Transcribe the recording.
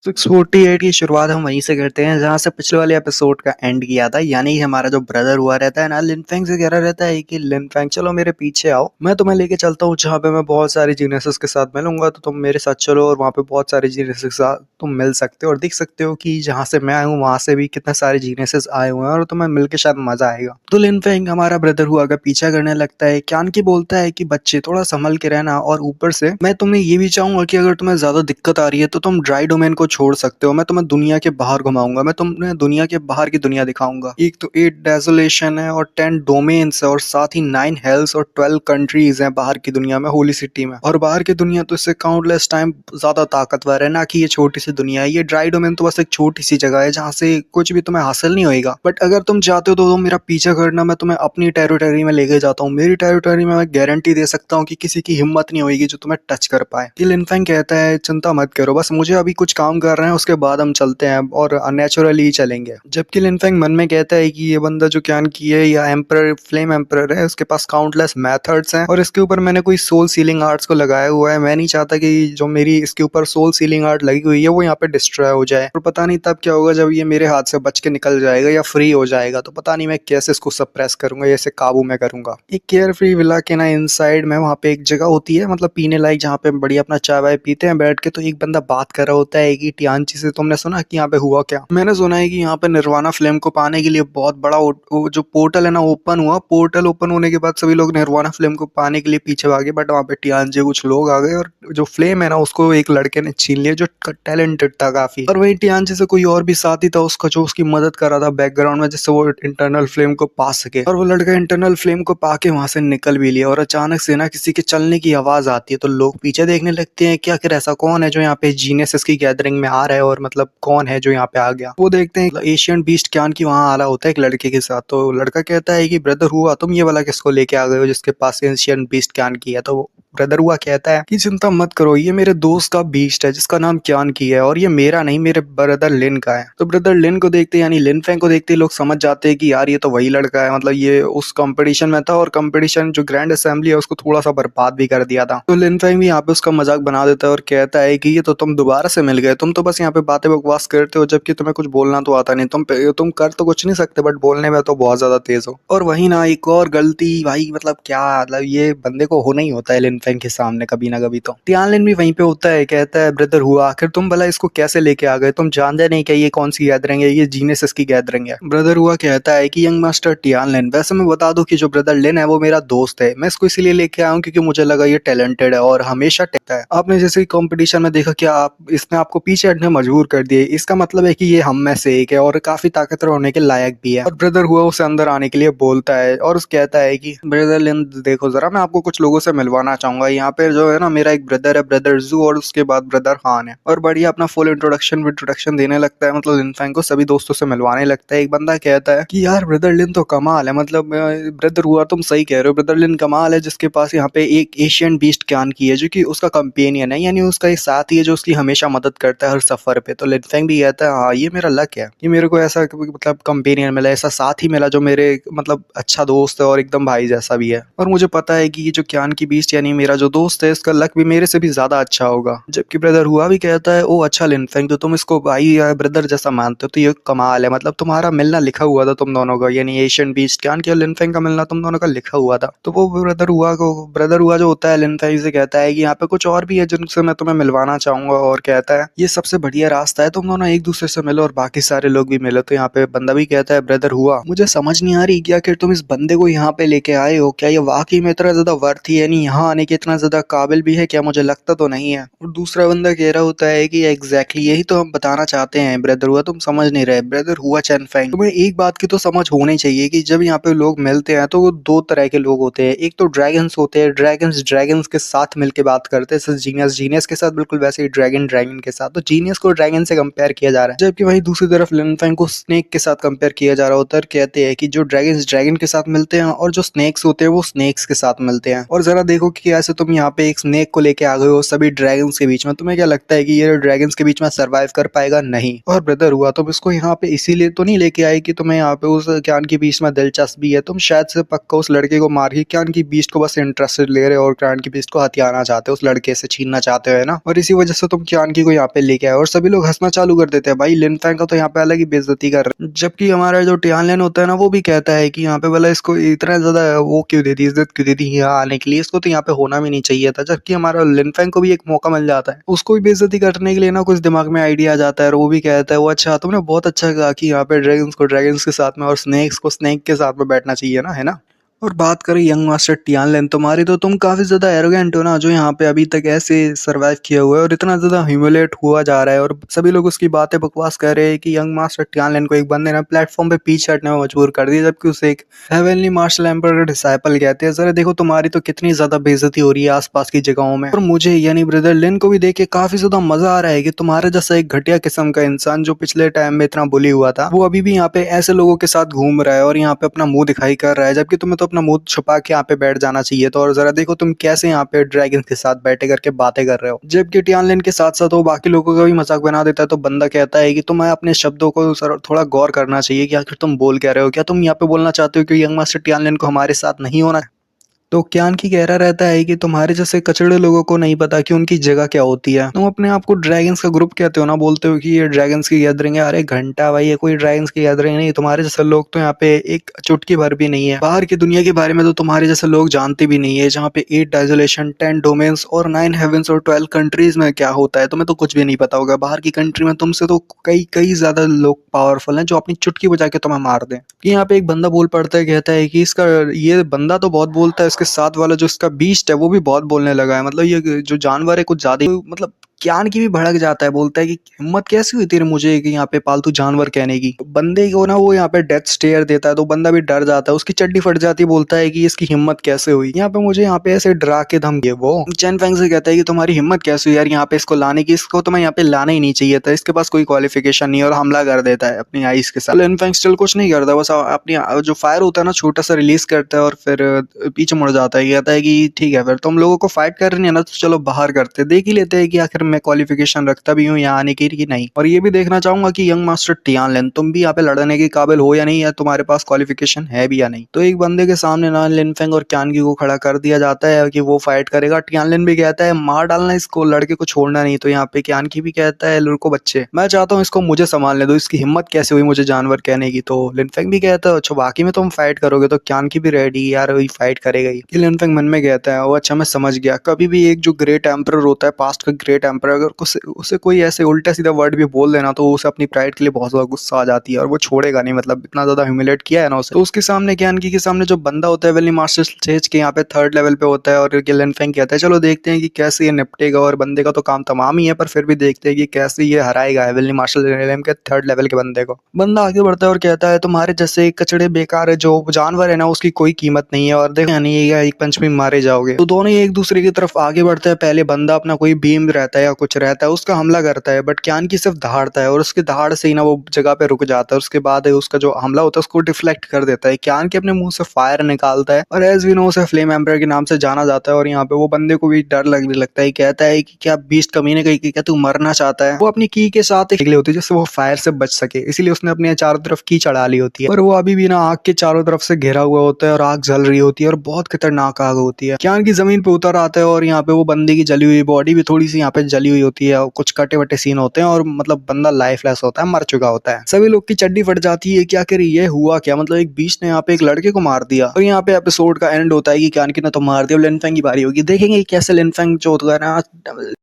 648 की शुरुआत हम वहीं से करते हैं जहाँ से पिछले वाले एपिसोड का एंड किया था। यानी हमारा जो ब्रदर हुआ रहता है ना, लिनफेंग से कह रहा रहता है कि लिनफेंग चलो मेरे पीछे आओ, मैं तुम्हें लेके चलता हूँ जहाँ पे मैं बहुत सारे जीनियसेस के साथ मिलूंगा, तो तुम मेरे साथ चलो और वहाँ पे बहुत सारे जीनियसेस के साथ तुम मिल सकते हो और देख सकते हो कि जहाँ से मैं आया हूँ वहाँ से भी कितने सारे जीनियसेस आए हुए हैं और तुम्हें मिलके शायद मजा आएगा। तो लिनफेंग हमारा ब्रदर हुआ का पीछा करने लगता है। क्यान की बोलता है कि बच्चे थोड़ा संभल के रहना, और ऊपर से मैं तुम्हें ये भी चाहूंगा कि अगर तुम्हें ज्यादा दिक्कत आ रही है तो तुम ड्राई डोमेन को छोड़ सकते हो, मैं तुम्हें दुनिया के बाहर घुमाऊंगा, मैं तुम्हें दुनिया के बाहर की दुनिया दिखाऊंगा। एक तो 8 डेजोलेशन है और 10 डोमेन्स है और साथ ही 9 हेल्स और 12 कंट्रीज हैं बाहर की दुनिया में, होली सिटी में। और बाहर की दुनिया तो इससे काउंटलेस टाइम ज्यादा ताकतवर है, ना कि ये छोटी सी दुनिया है। ये ड्राई डोमेन तो बस एक छोटी सी जगह है जहाँ से कुछ भी तुम्हें हासिल नहीं होएगा। बट अगर तुम चाहते हो तो तुम मेरा पीछा करना, मैं तुम्हें अपनी टेरिटरी में लेके जाता हूँ। मेरी टेरिटरी में मैं गारंटी दे सकता हूँ कि किसी की हिम्मत नहीं होगी जो तुम्हें टच कर पाए। लिनफेंग कहता है चिंता मत करो, बस मुझे अभी कुछ काम कर रहे हैं, उसके बाद हम चलते हैं और नेचुरली ही चलेंगे। जबकि लिनफेंग मन में कहता है कि ये बंदा जो क्यान की है या एम्पर फ्लेम एम्पर है, उसके पास काउंटलेस मेथड्स हैं और इसके ऊपर मैंने कोई सोल सीलिंग आर्ट्स को लगाया हुआ है। मैं नहीं चाहता कि जो मेरी इसके ऊपर सोल सीलिंग आर्ट लगी हुई है वो यहाँ पे डिस्ट्रॉय हो जाए, और पता नहीं तब क्या होगा जब ये मेरे हाथ से बच के निकल जाएगा या फ्री हो जाएगा, तो पता नहीं मैं कैसे इसको सप्रेस करूंगा या इसे काबू में करूंगा। एक केयर फ्री विला के ना इनसाइड में वहाँ पे एक जगह होती है, मतलब पीने लायक, जहाँ पे बढ़िया अपना चाय वाय पीते हैं बैठ के। तो एक बंदा बात कर रहा होता है कि टियानची से तुमने सुना कि यहाँ पे हुआ क्या? मैंने सुना है कि यहाँ पे निर्वाणा फ्लेम को पाने के लिए बहुत बड़ा वो जो पोर्टल है ना ओपन हुआ। पोर्टल ओपन होने के बाद सभी लोग निर्वाणा फ्लेम को पाने के लिए पीछे भागे, बट वहाँ पे टियानची कुछ लोग आ गए और जो फ्लेम है ना उसको एक लड़के ने छीन लिया जो टैलेंटेड था काफी। और वही टियानची से कोई और भी साथी था उसका जो उसकी मदद कर रहा था बैकग्राउंड में, जिससे वो इंटरनल फ्लेम को पा सके। और वो लड़का इंटरनल फ्लेम को पाके वहां से निकल भी लिया। और अचानक से ना किसी के चलने की आवाज आती है, तो लोग पीछे देखने लगते हैं कि आखिर ऐसा कौन है जो यहाँ पे जीनियस की गैदरिंग में आ रहा है, और मतलब कौन है जो यहाँ पे आ गया। वो देखते हैं एशियन बीस्ट क्यान की वहां आ रहा होता है एक लड़के के साथ। तो लड़का कहता है कि ब्रदर हुआ तुम ये वाला किसको लेके आ गए हो जिसके पास एशियन बीस्ट क्यान की है? तो ब्रदर हुआ कहता है कि चिंता मत करो, ये मेरे दोस्त का बीस्ट है जिसका नाम क्यान की है, और ये मेरा नहीं, मेरे ब्रदर लिन का है। तो ब्रदर लिन को देखते यानी लिनफेंग को देखते लोग समझ जाते हैं कि यार ये तो वही लड़का है, मतलब ये उस कंपटीशन में था और कंपटीशन जो ग्रैंड असेंबली है उसको थोड़ा सा बर्बाद भी कर दिया था। तो लिनफेंग भी यहाँ पे उसका मजाक बना देता है और कहता है कि ये तो तुम दोबारा से मिल गए, तुम तो बस यहाँ पे बातें बकवास करते हो जबकि तुम्हें कुछ बोलना तो आता नहीं, तुम कर तो कुछ नहीं सकते बट बोलने में तो बहुत ज्यादा तेज हो। और वही ना एक और गलती भाई, मतलब क्या, मतलब ये बंदे को होना ही होता है लिनफेंग के सामने कभी ना कभी। तो टियानलिन भी वहीं पे होता है, कहता है ब्रदर हुआ आखिर तुम भला इसको कैसे लेके आ गए? तुम जानते नहीं क्या ये कौन सी गैदरिंग है? ये जीनियस की गैदरिंग है। ब्रदर हुआ कहता है कि यंग मास्टर टियानलिन, वैसे मैं बता दूं कि जो ब्रदर लिन है वो मेरा दोस्त है, मैं इसको इसीलिए लेके आया हूँ क्योंकि मुझे लगा ये टैलेंटेड है और हमेशा टेकता है। आपने जैसे कंपटीशन में देखा कि आप इसने आपको पीछे हटने मजबूर कर दिए, इसका मतलब है कि ये हम में से एक है और काफी ताकतवर होने के लायक भी है। और ब्रदर हुआ उसे अंदर आने के लिए बोलता है और उस कहता है कि ब्रदर लिन देखो जरा, मैं आपको कुछ लोगों से मिलवाना चाहूंगा। यहाँ पे जो है ना मेरा एक ब्रदर है, ब्रदर जू, और उसके बाद ब्रदर हान है। और बढ़िया अपना फुल इंट्रोडक्शन देने लगता है, मतलब लिनफेंग को सभी दोस्तों से मिलवाने लगता है। एक बंदा कहता है कि यार ब्रदर लिन तो कमाल है, मतलब ब्रदर हुआ तुम सही कह रहे हो, ब्रदर लिन कमाल है जिसके पास यहाँ पे एक एशियन बीस्ट क्यान की है जो कि उसका कंपेनियन है, यानी उसका एक साथी है जो उसकी हमेशा मदद करता है हर सफर पे। तो लिनफेंग भी कहता है हाँ ये मेरा लक है कि मेरे को ऐसा मतलब कंपेनियन मिला, ऐसा साथी मिला जो मेरे मतलब अच्छा दोस्त है और एकदम भाई जैसा भी है। और मुझे पता है कि ये जो क्यान की बीस्ट यानी मेरा जो दोस्त है इसका लक भी मेरे से भी ज्यादा अच्छा होगा। जबकि ब्रदर हुआ भी कहता है ओ अच्छा लिनफेंग, तो तुम इसको भाई या ब्रदर जैसा मानते हो तो ये कमाल है, मतलब तुम्हारा मिलना लिखा हुआ था तुम दोनों का, यानी एशियन बीस्ट क्यान की और लिनफेंग का मिलना तुम दोनों का लिखा हुआ था। तो वो ब्रदर हुआ जो होता है लिनफेंग से कहता है कि यहाँ पे कुछ और भी है जिनसे मैं तुम्हें मिलवाना चाहूंगा, और कहता है ये सबसे बढ़िया रास्ता है, तुम दोनों एक दूसरे से मिलो और बाकी सारे लोग भी मिलो। तो यहाँ पे बंदा भी कहता है ब्रदर हुआ मुझे समझ नहीं आ रही कि आखिर तुम इस बंदे को यहाँ पे लेके आए हो, क्या ये वाकई में इतना ज्यादा वर्थ ही, यानी यहाँ आने के इतना ज्यादा काबिल भी है क्या? मुझे लगता तो नहीं है। और दूसरा बंदा कह रहा होता है कि एग्जैक्टली यही तो हम बताना चाहते हैं ब्रदर हुआ, तुम समझ नहीं रहे। ब्रदर हुआ चैनफेंग, तुम्हें एक बात की तो समझ होनी चाहिए कि जब यहाँ पे लोग मिलते हैं तो वो दो तरह के लोग होते हैं। एक तो ड्रैगन्स होते हैं, ड्रैगन्स के साथ मिलके बात करते हैं, जीनियस के साथ बिल्कुल वैसे ही ड्रैगन के साथ। तो जीनियस को ड्रैगन से कंपेयर किया जा रहा है, जबकि वहीं दूसरी तरफ लिनफेंग को स्नेक के साथ कंपेयर किया जा रहा होता है। कहते हैं कि जो ड्रैगन के साथ मिलते हैं और जो स्नेक्स होते हैं वो स्नेक्स के साथ मिलते हैं। और जरा देखो कि ऐसे तुम यहाँ पे एक स्नेक को लेके आ गए हो सभी ड्रैगन्स के बीच में, तुम्हें क्या लगता है कि ये ड्रैगन्स के बीच में सरवाइव कर पाएगा? नहीं। और ब्रदर हुआ तुम इसको यहाँ पे इसीलिए तो नहीं लेके आए कि तुम्हें यहाँ पे उस क्यान की बीच में दिलचस्पी है, तुम शायद से पक्का उस लड़के को मार के क्यान की बीस्ट को बस इंटरेस्टेड ले रहे हो और क्यान की बीस्ट को हथियाना चाहते हो, उस लड़के से छीनना चाहते हो, है ना? और इसी वजह से तुम क्यान की को यहाँ पे लेके आए और सभी लोग हंसना चालू कर देते हैं। भाई लिन फैंग का तो यहाँ पे अलग ही बेइज्जती कर रहे हैं, जबकि हमारा जो टियानलिन होता है ना वो भी कहता है कि यहाँ पे भला इसको इतना ज्यादा वो क्यों दे दी, इज्जत क्यों दे दी यहाँ आने के लिए, इसको तो यहाँ पे होना भी नहीं चाहिए था। जबकि हमारा लिन फैंग को भी एक मौका मिल जाता है, उसको भी बेइज्जती करने के लिए ना कुछ दिमाग में आइडिया आ जाता है और वो भी कहता है वो अच्छा तुमने बहुत अच्छा कहा कि यहाँ पे ड्रैगन्स को ड्रैगन्स के साथ में और स्नेक्स को स्नेक के साथ में बैठना चाहिए ना, है ना। और बात करें यंग मास्टर टियानलिन तुम्हारी, तो तुम काफी ज्यादा एरोगेंट हो ना, जो यहाँ पे अभी तक ऐसे सरवाइव किया हुआ है और इतना ज्यादा ह्यूमिलेट हुआ जा रहा है और सभी लोग उसकी बातें बकवास कर रहे हैं कि यंग मास्टर टियानलिन को एक बंदे ने प्लेटफॉर्म पे पीछे हटने में मजबूर कर दिया, जबकि उसे एक हेवनली मार्शल एम्पर का डिसाइपल कहते हैं। जरा देखो तुम्हारी तो कितनी ज्यादा बेइज्जती हो रही है आसपास की जगहों में, और मुझे यानी ब्रदर लिन को भी देख के काफी ज्यादा मजा आ रहा है कि तुम्हारे जैसा एक घटिया किस्म का इंसान जो पिछले टाइम में इतना बुली हुआ था, वो अभी भी यहाँ पे ऐसे लोगों के साथ घूम रहा है और यहाँ पे अपना मुंह दिखाई कर रहा है, जबकि तुम्हें तो अपना मुंह छुपा के यहाँ पे बैठ जाना चाहिए। तो और जरा देखो तुम कैसे यहाँ पे ड्रैगन के साथ बैठे करके बातें कर रहे हो, जबकि टियानलिन के साथ साथ वो बाकी लोगों का भी मजाक बना देता है। तो बंदा कहता है कि तुम्हें अपने शब्दों को थोड़ा गौर करना चाहिए कि आखिर तुम बोल क्या रहे हो, क्या तुम यहाँ पे बोलना चाहते हो कि यंग मास्टर टियानलिन को हमारे साथ नहीं होना है। तो क्यान की कह रहा रहता है कि तुम्हारे जैसे कचड़े लोगों को नहीं पता कि उनकी जगह क्या होती है। तुम अपने आप को ड्रैगन्स का ग्रुप कहते हो ना, बोलते हो कि ये ड्रैगन्स की गैदरिंग है। अरे घंटा भाई, ये कोई ड्रैगन्स की गैदरिंग नहीं, तुम्हारे जैसे लोग तो यहाँ पे एक चुटकी भर भी नहीं है। बाहर की दुनिया के बारे में तो तुम्हारे जैसे लोग जानते भी नहीं है, जहाँ पे 8 डाइजोलेशन, 10 डोमेन्स और 9 हेवेंस और 12 कंट्रीज में क्या होता है तुम्हें तो कुछ भी नहीं पता होगा। बाहर की कंट्री में तुमसे तो कई कई ज्यादा लोग पावरफुल हैं जो अपनी चुटकी बजा के तुम्हें मार दें। कि यहाँ पे एक बंदा बोल पड़ता है, कहता है कि इसका ये बंदा तो बहुत बोलता है, इसके साथ वाला जो इसका बीस्ट है वो भी बहुत बोलने लगा है। मतलब ये जो जानवर है कुछ ज्यादा ही, मतलब क्यान की भी भड़क जाता है, बोलता है कि हिम्मत कैसी हुई तेरे मुझे कि यहाँ पे पालतू जानवर कहने की। तो बंदे को ना वो यहाँ पे डेथ स्टेयर देता है, तो बंदा भी डर जाता है, उसकी चड्डी फट जाती है, बोलता है कि इसकी हिम्मत कैसे हुई यहाँ पे मुझे यहाँ पे ऐसे डरा के धमकी। वो चैन फेंग से कहता है कि तुम्हारी हिम्मत कैसे हुई यार यहाँ पे इसको लाने की, इसको तुम्हें यहाँ पे लाना ही नहीं चाहिए था, इसके पास कोई क्वालिफिकेशन नहीं है, और हमला कर देता है अपनी आइस के साथ। चैन फेंग स्टिल कुछ नहीं करता, बस अपनी जो फायर होता है ना छोटा सा रिलीज करता है और फिर पीछे मुड़ जाता है। कहता है कि ठीक है फिर तुम लोगों को फाइट करनी है ना, तो चलो बाहर करते देख ही लेते हैं कि आखिर मैं क्वालिफिकेशन रखता भी हूँ यहाँ आने की कि नहीं। और ये भी देखना चाहूंगा कि यंग मास्टर टियानलिन तुम भी यहाँ पे लड़ने के काबिल हो या नहीं, या तुम्हारे पास क्वालिफिकेशन है भी या नहीं। तो एक बंदे के सामने ना लिन फेंग और क्यानगी को खड़ा कर दिया जाता है कि वो फाइट करेगा। टियानलिन भी कहता है मार डालना इसको, लड़के को छोड़ना नहीं। तो यहाँ पे क्यानगी भी कहता है लड़को बच्चे मैं चाहता हूँ इसको मुझे संभालने दो, इसकी हिम्मत कैसे हुई मुझे जानवर कहने की। तो लिन फेंग भी कहता है अच्छा बाकी में तुम फाइट करोगे, तो क्यानगी भी रेडी यार वही फाइट करेगा ही। लिन फेंग मन में कहता है ओ अच्छा मैं समझ गया, कभी भी एक जो ग्रेट एम्परर होता है पास्ट का ग्रेट एम्परर, अगर उसे कोई ऐसे उल्टा सीधा वर्ड भी बोल देना तो उसे अपनी प्राइड के लिए बहुत ज्यादा गुस्सा आ जाती है और वो छोड़ेगा नहीं। मतलब इतना ज्यादा ह्यूमिलेट किया है ना उसे। तो उसके सामने क्यानगी के सामने जो बंदा होता है वेली मास्टर स्टेज के यहाँ पे 3rd लेवल पे होता है, और लिन फेंग कहता है चलो देखते हैं कि कैसे ये निपटेगा, और बंदे का तो काम तमाम ही है पर फिर भी देखते हैं कि कैसे ये हराएगा वेली मार्शल के 3rd लेवल के बंदे को। बंदा आगे बढ़ता है और कहता है तुम्हारे जैसे कचड़े बेकार है जो जानवर है ना उसकी कोई कीमत नहीं है, और देखो यानी एक पंच में मारे जाओगे। तो दोनों ही एक दूसरे की तरफ आगे बढ़ते हैं। पहले बंदा अपना कोई बीम रहता है या कुछ रहता है उसका हमला करता है, बट क्यान की सिर्फ दहाड़ता है और उसके दहाड़ से ही ना वो जगह पे रुक जाता है। उसके बाद उसका जो हमला होता है उसको डिफ्लेक्ट कर देता है। क्यान के अपने मुंह से फायर निकालता है और एज वी नो उसे फ्लेम एम्पर के नाम से जाना जाता है। और यहाँ पे वो बंदे को भी डर लगने लगता है, कहता है कि क्या बीस्ट कमीने का क्या तू मरना चाहता है। वो अपनी की के साथ निकली होती है जिससे वो फायर से बच सके, इसीलिए उसने अपने चारों तरफ की चढ़ा ली होती है। और वो अभी भी ना आग के चारों तरफ से घेरा हुआ होता है और आग जल रही होती है और बहुत खतरनाक आग होती है। क्यान की जमीन पे उतर आता है और यहाँ पे वो बंदे की जली हुई बॉडी भी थोड़ी सी यहाँ पे जली हुई होती है, कुछ कटे वटे सीन होते हैं और मतलब बंदा लाइफलेस होता है, मर चुका होता है। सभी लोग की चड्डी फट जाती है, क्या करे ये हुआ क्या, मतलब एक बीच ने यहाँ पे एक लड़के को मार दिया। और यहाँ पे एपिसोड का एंड होता है कि क्यान की ने तो मार दिया, लिन फेंग की बारी होगी। देखेंगे कैसे लिन फेंग जो होता है ना